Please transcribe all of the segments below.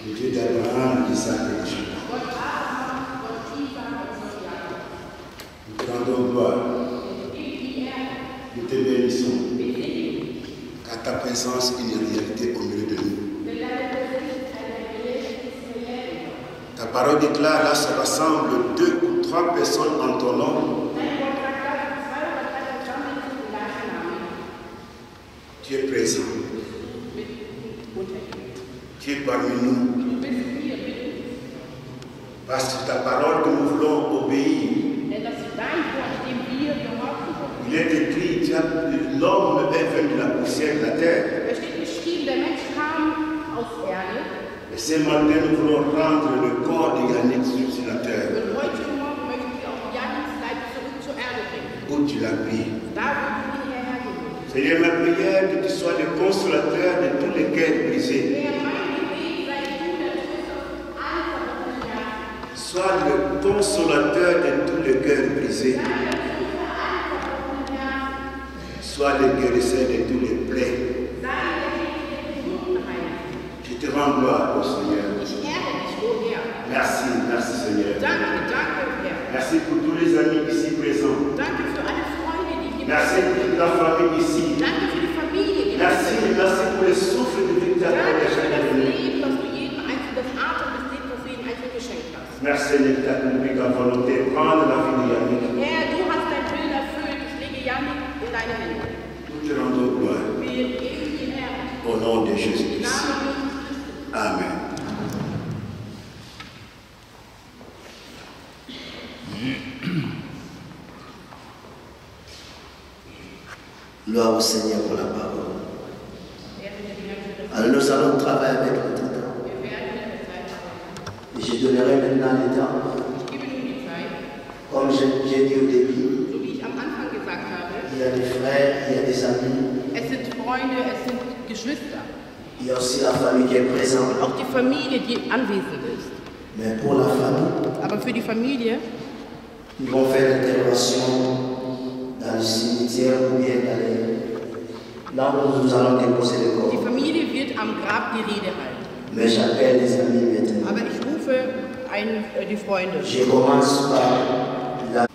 Le Dieu d'Abraham, d'Isaac et de Jacob. Nous te rendons gloire. Nous te bénissons. Car ta présence est une réalité au milieu de nous. Ta parole déclare, là se rassemblent 2 ou 3 personnes en ton nom. Tu es présent. Tu es parmi nous. Parce que ta parole que nous voulons obéir. Il est écrit, l'homme est venu de la poussière de la terre. Et ce matin, nous voulons rendre le corps de Yannick sur la terre. Où tu l'as pris. Seigneur, ma prière que tu sois le consolateur de tous les cœurs brisés. Sois le consolateur de tous les cœurs brisés. Sois le guérisseur de tous les plaies. Je te rends gloire, ô Seigneur. Merci, merci Seigneur. Merci pour tous les amis ici présents. Merci pour toute la famille ici. Merci, merci pour le souffle de Victor de chaque année. Merci Seigneur, tu as compris ta volonté. Prendre la vie de Yannick. Herr, du hast dein Willen erfüllt. Ich lege Yannick in deine Hände. Nous te rendons gloire. Wir geben dir Herr. Au nom de Jésus-Christ. Amen. Gloire au Seigneur pour la parole. Alors nous allons travailler avec notre temps. Et je donnerai maintenant le temps. Comme j'ai dit au début, So wie ich am Anfang gesagt habe, il y a des frères, il y a des amis, es sind Freunde, es sind Geschwister. il y a aussi la famille qui est présente. Und auch die Familie, die anwesend ist. Mais pour la famille, Aber für die Familie, ils vont faire l'intervention dans le cimetière ou bien dans les... là où nous allons déposer le die corps. Familie wird am Grab die Rede halten. Mais j'appelle les amis maintenant. Aber ich rufe die Freunde. Je commence par la...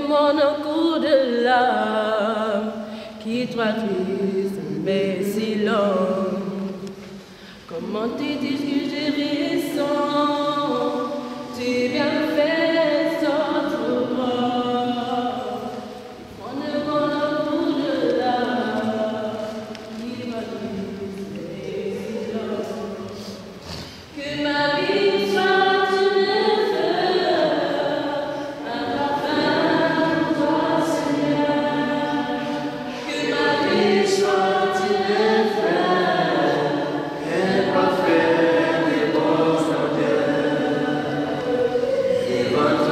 Mon coup de larmes qui toi triste mais si long. Comment tu dis que je ressens, tu bien fait sortir bras. Prenez mon coup de larmes qui toi triste mais si long. Que ma vie soit Devant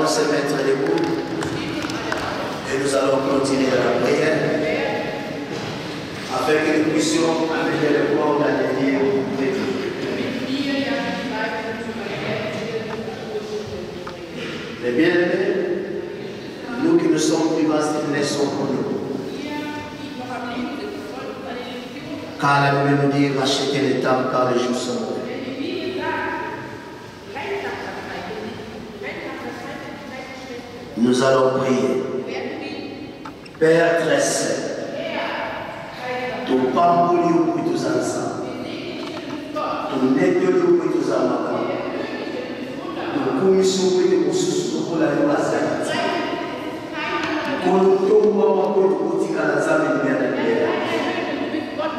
allons se mettre debout et nous allons continuer la prière afin que nous puissions amener le corps dans les lieux de Dieu. Les bien-aimés, nous qui nous sommes vivants, c'est une leçon pour nous. Car la Bible nous dit rachetez les temps car les jours sont mauvais. Nous allons prier. Père très saint, tu pambouli ou tous ensemble, tu nettoies ou tous ensemble, tu commissions ou tous pour la loi.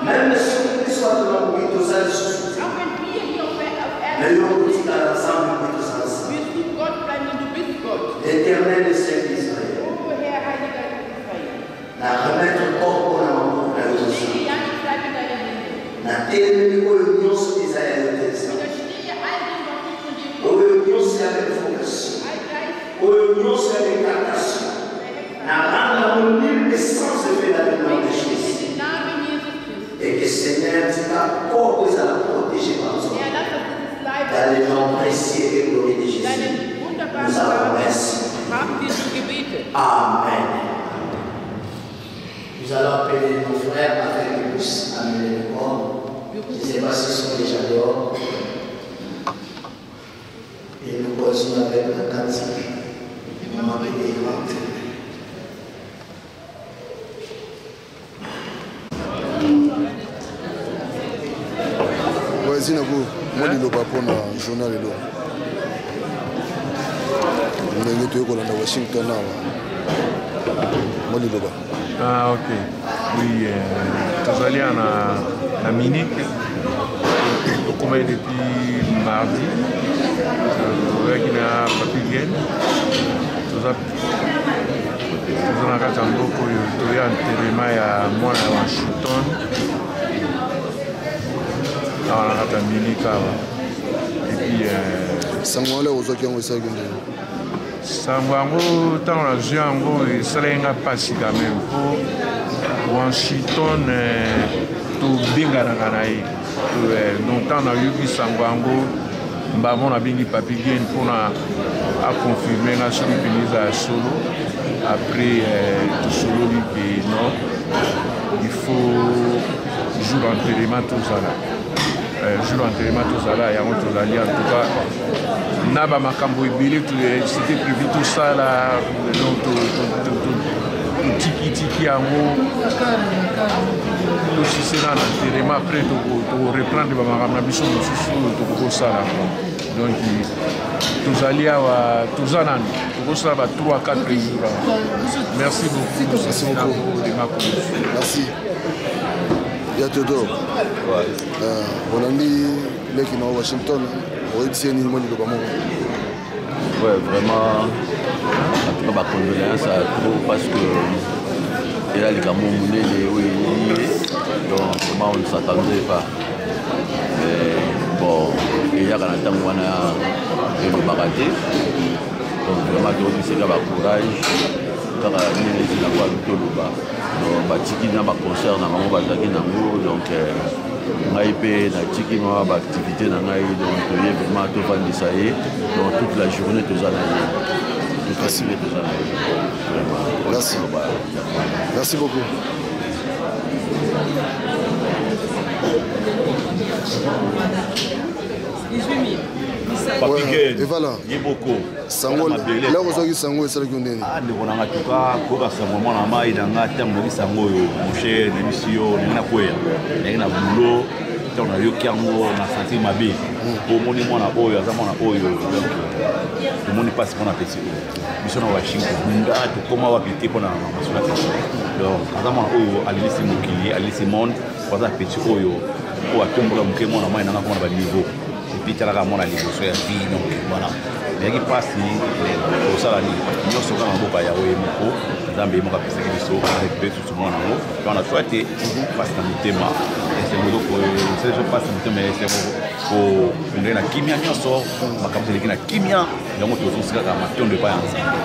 Même si nous sommes dans le pays de Salsou, mais nous sommes ensemble pour tous ensemble. L'Éternel est Saint d'Israël. La remettre corps pour la mort de la vie. La télévision pour l'union d'Israël. Pour l'union c'est avec fondation. Pour l'union c'est avec captation. La rendre nul essence de fait la demande de Jésus. Et que Seigneur, tu t'as proposé à la protéger par toi. Dans le nom précieux et glorieux de Jésus. Nous avons merci. Amen. Nous allons appeler nos frères afin qu'ils puissent amener le corps. Je ne sais pas s'ils sont déjà dehors. Et nous continuons avec la cantique. Maman qui est rentrée. Voici moi je ne pas pour journal de l'eau. Je suis à Washington. Ah ok. Oui, nous allions à Munich. Nous sommes depuis mardi. Nous avons Papiguen. Nous avons enterrement à Washington. À Munich. Et puis Sanguango, tant la Jango et Salenga Passi quand même pour Washington, tout Binganaganaï. Donc, tant la Yugi Sanguango, Mbavon a bien Papiguen pour confirmer la surprise à Solo. Après, tout Solo, non, il faut jouer l'enterrement tout ça là. Jour l'enterrement tout ça là, il y a un autre allié en tout cas. Naba Makambo c'était prévu tout ça là, donc tout tiki en haut. Tout si c'est là l'enterrement après de reprendre le Makamabisson tout ça là. Donc tous alliés à tous ça là, tout ça va 3-4 jours. Merci beaucoup. Merci beaucoup. Merci. Il y a tout d'autres. On a mis les qui sont à Washington. On a dit que ouais, vraiment, ma condoléance à trop parce que il y a les Camerounais, donc vraiment on ne s'attendait pas. Mais bon, il y a un temps où on a le baraté. Donc vraiment, c'est un courage. Car il y a des concert donc activité donc toute la journée merci beaucoup. Papiguen, et voilà. Yeboko. Sango, là vous avez Sango et celle qui ont donné. Ah, nous avons en tout cas, pour que ce moment là, il y a un terme de Sango, mon cher, l'émission, il y a un boulot, on a eu Kiango, on a senti ma vie. Pour mon niveau, on a eu, on a eu. Le monde passe pour un petit. Nous sommes à Washington. Nous avons comment on va quitter pour la nation. Donc, quand on a eu à l'Élysée Mokili, à l'Élysée Monde, pour un petit oyo, pour un peu de mon amour, on a un niveau. Puis tu as la vie, donc voilà. Mais il passe, pour ça, nous sommes en Boka Yahweh, Moko, Zambé, Moka, Pessekiso, avec Pessu, tout le monde en haut. On a souhaité passer dans le thème. Et c'est le mot pour. C'est le passe dans le thème, po ndenge na kimia nyonso makambo eleki na kimia yango tozosikaka matondo epai ya nzambe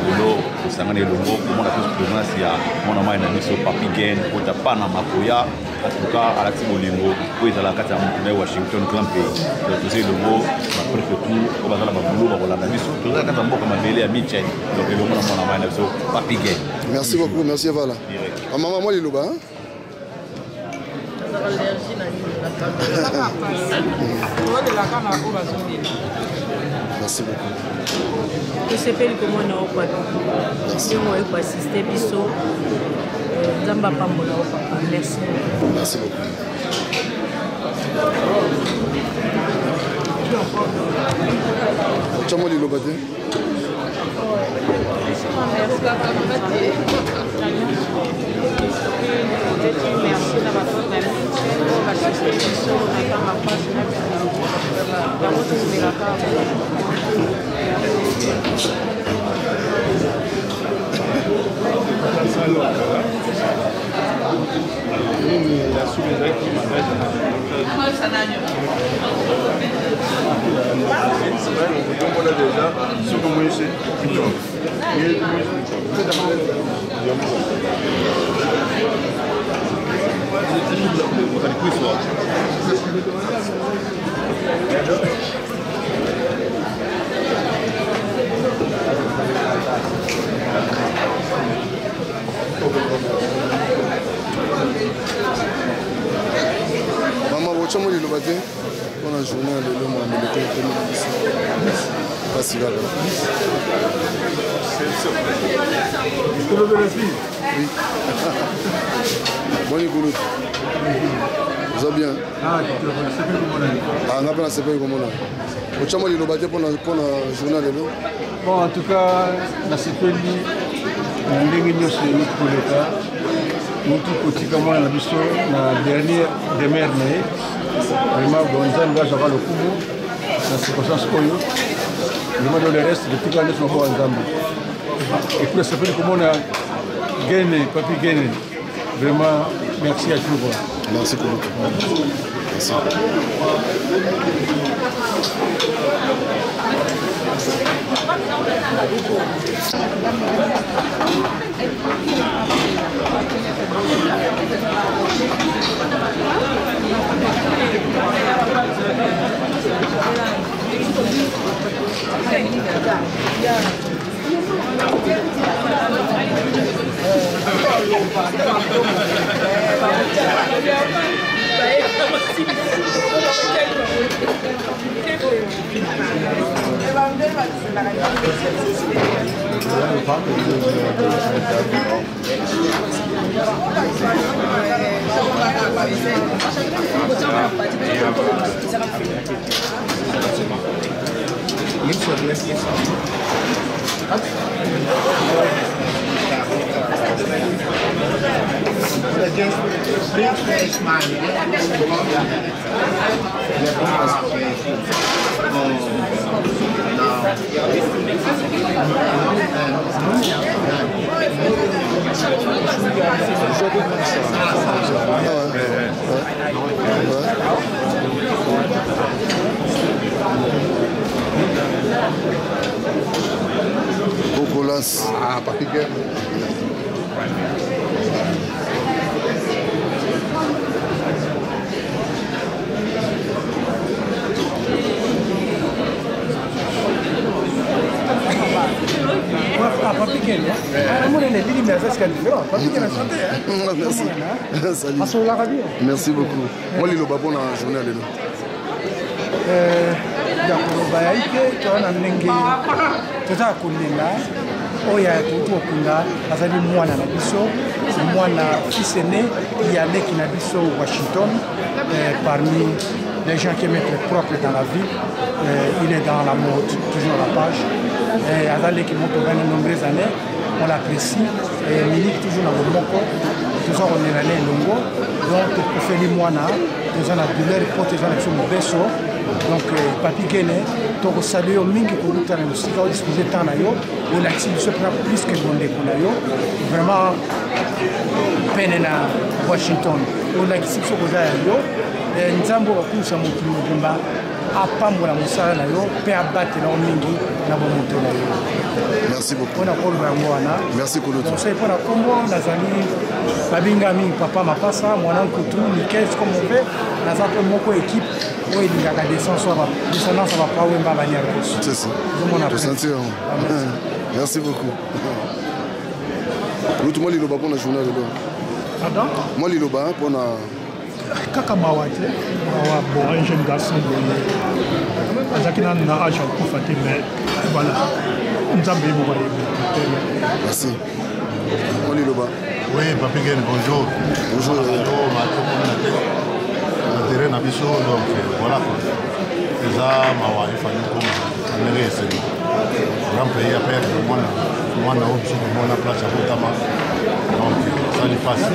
lelo tosangani elongo komona plus présence ya mwana mai na biso Papi Gen kota pana makoya atuka alati bolingo po ezala kati ya motu na Washington grand pays toza elongo baprefeture po bazala babulo bakolanda biso tozala kati ya mboka mabele ya Michel donc elongo na mwana mai na biso Papi Gen. Merci beaucoup, merci Vala. Maman moi liloba hein? Merci beaucoup. Je sais pas comment on a pas. Si on a pas assisté biso, Zamba Pambola papa. Merci. Merci beaucoup. Chamo li lobate. Merci d'avoir fait la mission, on va assister biso, on a pas ma place, on a pas la route de la carte. Maman, vous avez dit que on a journée à l'élo, on a mis le téléphone ici. Pas si grave. Oui. Bon, Nicolas. Vous allez bien? Ah, on a pas la CPI comme on a. Vous avez dit que pour la journée à l'élo? Bon, en tout cas, la CPI, on a des réunions sur l'État. Nous avons la dernière demeure, vraiment, on a le coup, la circonstance Oyo. Vraiment, le reste, depuis l'année, nous sommes en Zambie. Et pour ça, comment on a gagné, Papi Gen, vraiment, merci à tous. Merci beaucoup. Merci. Cocolas. Ah, Papi Gen. Ah, Papi Gen, merci beaucoup. Moi, il est bon dans la journée à l'élo. Oya tutu okunda azali mwana na biso mwana fils aîné Yannick na biso Washington parmi les gens qui aiment être propres dans la vie il est dans la mode toujours à la page azali qui monte dans de nombreuses années on l'apprécie et Minik toujours dans le moko toujours on est allé longo donc pour faire mwana nous on a douleur pour les gens sur beso donc Papi Gen donc saluer au mingi pour nous tana musika disposer tant na yo on active ce plan plus que bon pour na yo vraiment peine na Washington on active ce que yo nzambe bakusa mokili mobimba apambola mosala na yo mpe abatela yo mingi na bomoto na yo. Merci beaucoup. Mpona koloba yango wana. Merci Koloto. Osali mpona kombo nazali babingami papa mapasa mwana nkutu nikes comme ove naza mpe moko équipe oyo elingaka descendance ya bapa oyo mba banyarkos. C'est ça. Sentir. Merci beaucoup. Koloto moi liloba mpona journal lelo. Pardon? Moi liloba mpona kaka mawa te mawa bon un jeune garçon boye azalaki nanu na age akufa te mais voilà nzambe ye moko ayebi. Merci. Moi liloba. Oui, Papi Gen, bonjour. Bonjour. L'intérêt na biso donc voilà quoi. Eza mawa ifani koma amere eseli. Grand pays à perdre moi na option moi na place à Botama. Donc ça lui passe.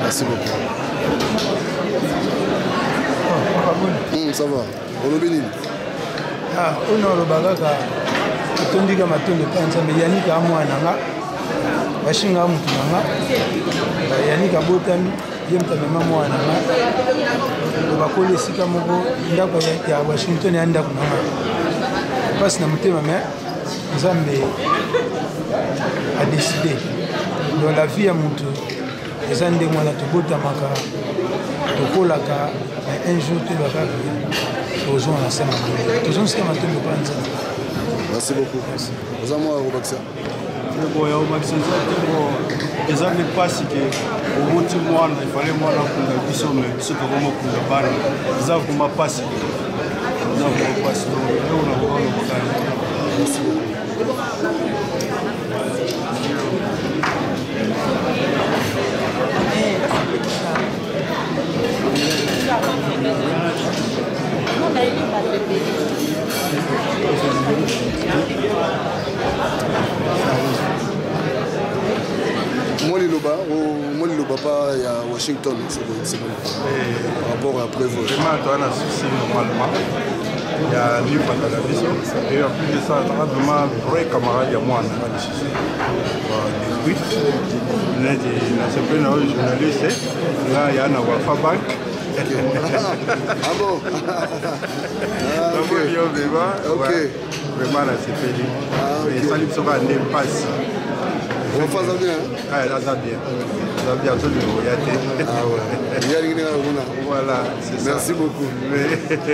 Merci beaucoup. Ça va. Olobini. Ah, on a le bagaga. Tondika matondo panza me yanika mwana nga. Bashinga mutu nga. Yanika botami yemta mema mwana nga. Bakole sika moko ndako ya Washington anda kunanga. Passe na mutema mais Nzambe a décidé dans la vie à mutu. Eza nde mwana tobotamaka tokolaka un jour tu vas faire toujours la scène toujours ce que maintenant le prendre. Merci beaucoup. Vous avez moi au Baxter. Bon ya au Baxter bon ezali pasi ke obuti mwana ifale mwana kunda biso me biso to komo kunda bana za kuma pasi za kuma pasi to leo na kwa lokali. Merci beaucoup. Moi le papa il y a Washington c'est bon par rapport à prévu. Vraiment toi on a souci normalement. Il y a lui pas la vision et en plus de ça on a vraiment vrai camarade à moi on a des soucis. Oui. On a des journaliste là il y a un Wafa Bank. Ah bon. Ok. Vraiment là c'est fini. Et ça lui sera un impasse. On fait ça bien. Ah là ça bien. Ça bien tout le monde. Ah ouais. Voilà, c'est ça. Merci beaucoup.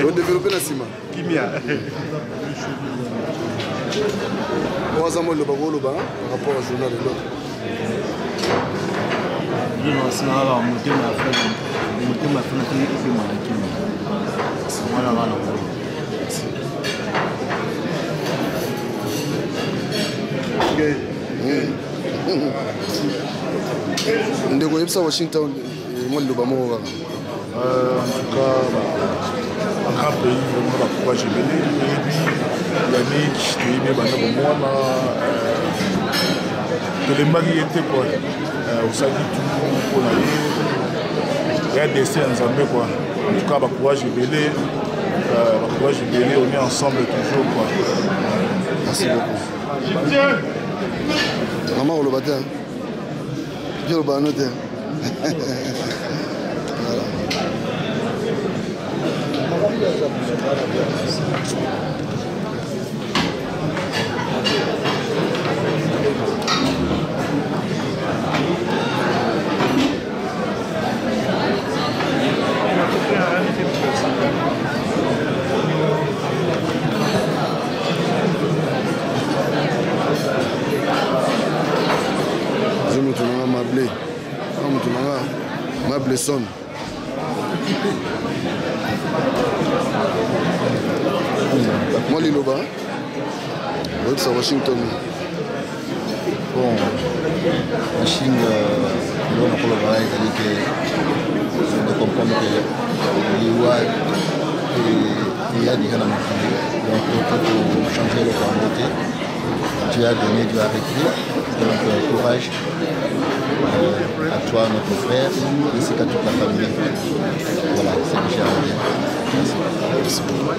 On développer la cima. Kimia. On va s'amuler le bagolo par rapport au journal de l'autre. C'est là on monte ma frère. On m'a fait une équipe voilà. Ndeko yebisa Washington moi le bamo en tout cas un grand pays vraiment la pourquoi j'ai mené et puis Yannick qui est bana bomona de l'embagi était quoi au sadi tout pour la et dessin ensemble quoi en tout cas bah courage belé on est ensemble toujours quoi. Merci beaucoup. Maman on le battait. Je le banote. Voilà. Ma blessonne. Moi Liloba, c'est à Washington. Bon, Washington, on a collaboré avec de comprendre que il y a des gens donc pour changer le communauté. Tu as donné, tu as récrit, donc courage. à toi, notre frère, ainsi qu'à toute la famille. Voilà, c'est que j'ai à dire. Merci beaucoup.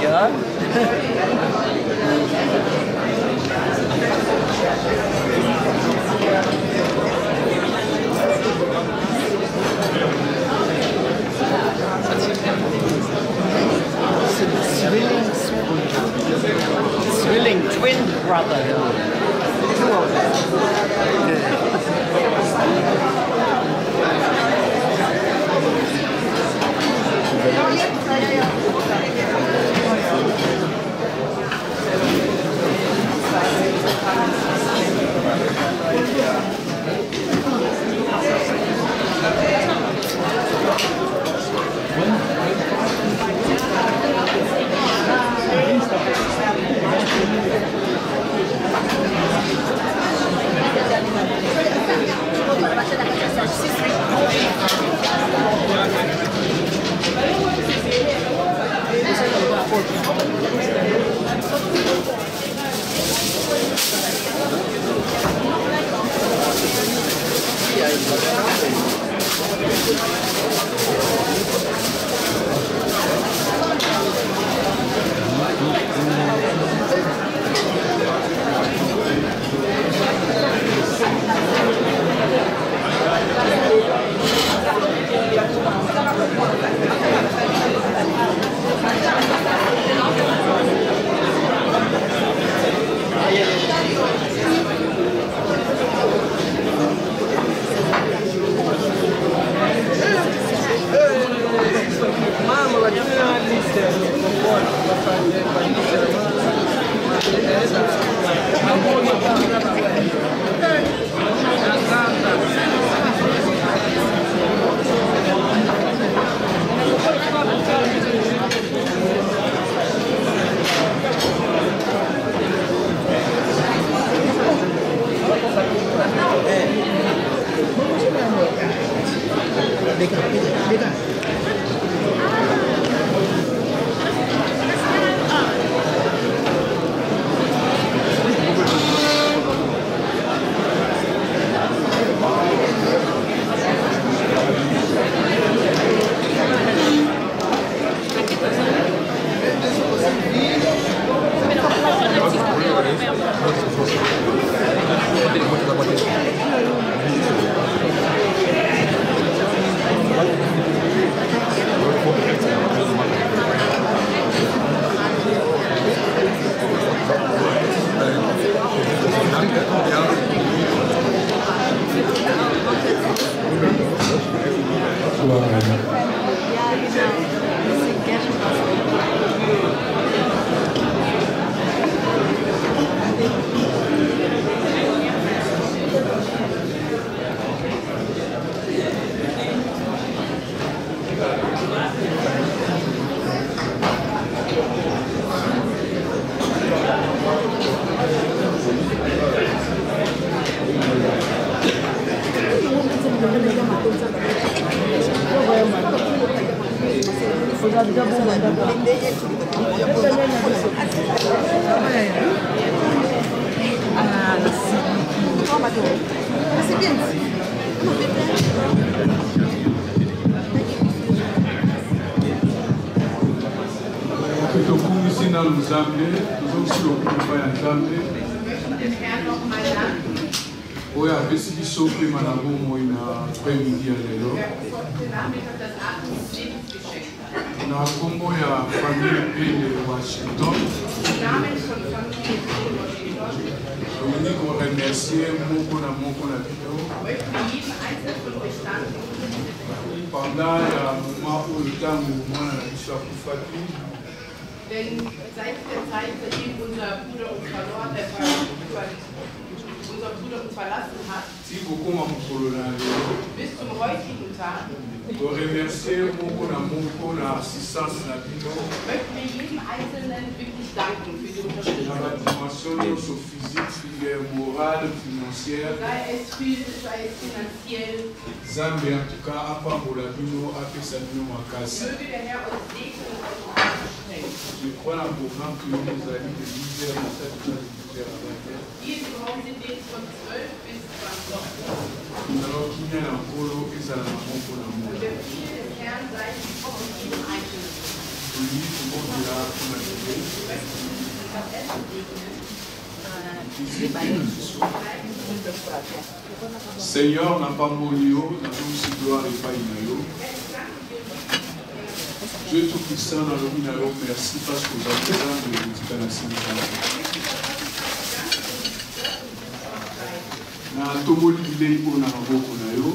Ja. Zwilling twin brother. Tokumisina Luzambe, tozosilo kumba ya Nzambe. Oyo apesi biso pema na bomoi na premidi ya lelo. Na kombo ya famille Pele Washington. Tolingi koremercier moko na bino. Pendant ya moment oyo ntango mwana na biso akufaki. Denn seit der Zeit, seitdem unser Bruder uns verlassen hat, bis zum heutigen Tag, möchten wir jedem Einzelnen wirklich danken für die Unterstützung. Sei es physisch, sei es finanziell. Möge der Herr uns segnen und je crois en programme que nous allons de 10h à 7h. Hier im Raum sind wir von 12 bis 20. Nous allons finir en polo et ça la maman pour la mort. Und der Friede des Herrn sei auf jedem Einzelnen. Seigneur, n'a pas morio, n'a pas aussi gloire et pas inayo. Dieu Tout-Puissant, dans le minaro, merci parce que vous avez besoin de l'éducation. Na tomoli bilei pour na maboko na yo.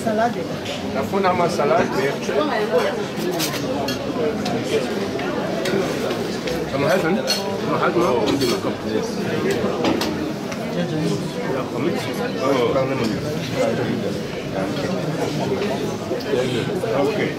Salade. Nafuna uma salade verde. Kann man helfen? Kann man halten und die bekommen. Ja, komm mit. Oh, kann man nicht. Okay.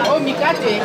Oh, mikate.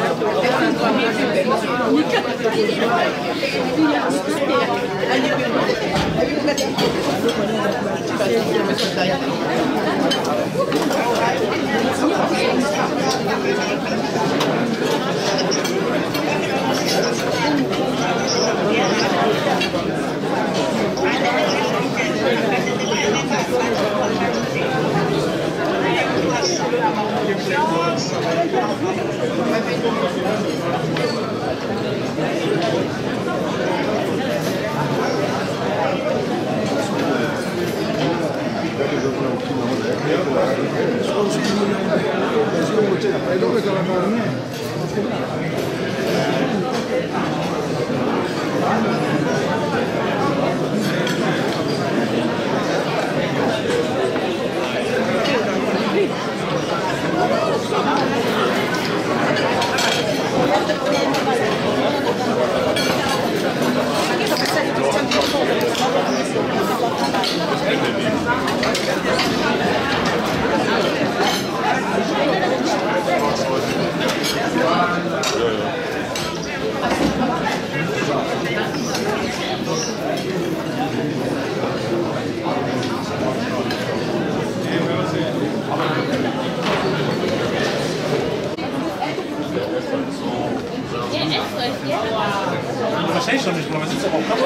Wahrscheinlich schon nicht, aber man sitzt aber auf Kopf.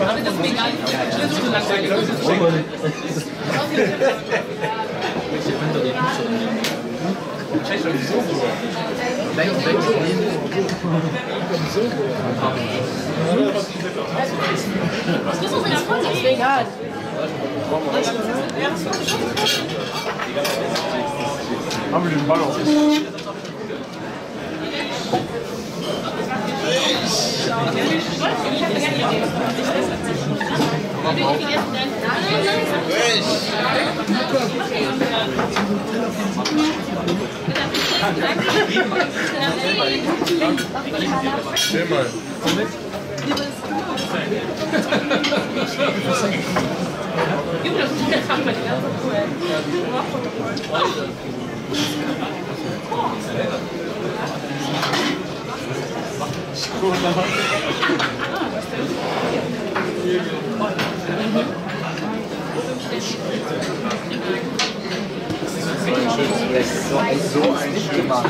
Aber das ist mir egal. Ich will so lang sein. Wahrscheinlich schon nicht so gut. Das ist ja voll, das ist egal. Haben wir den Ball auf? Stell mal. So ein Schimmer.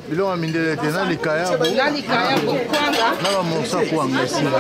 biloko mindele te na likaya na bamosaku wanga esila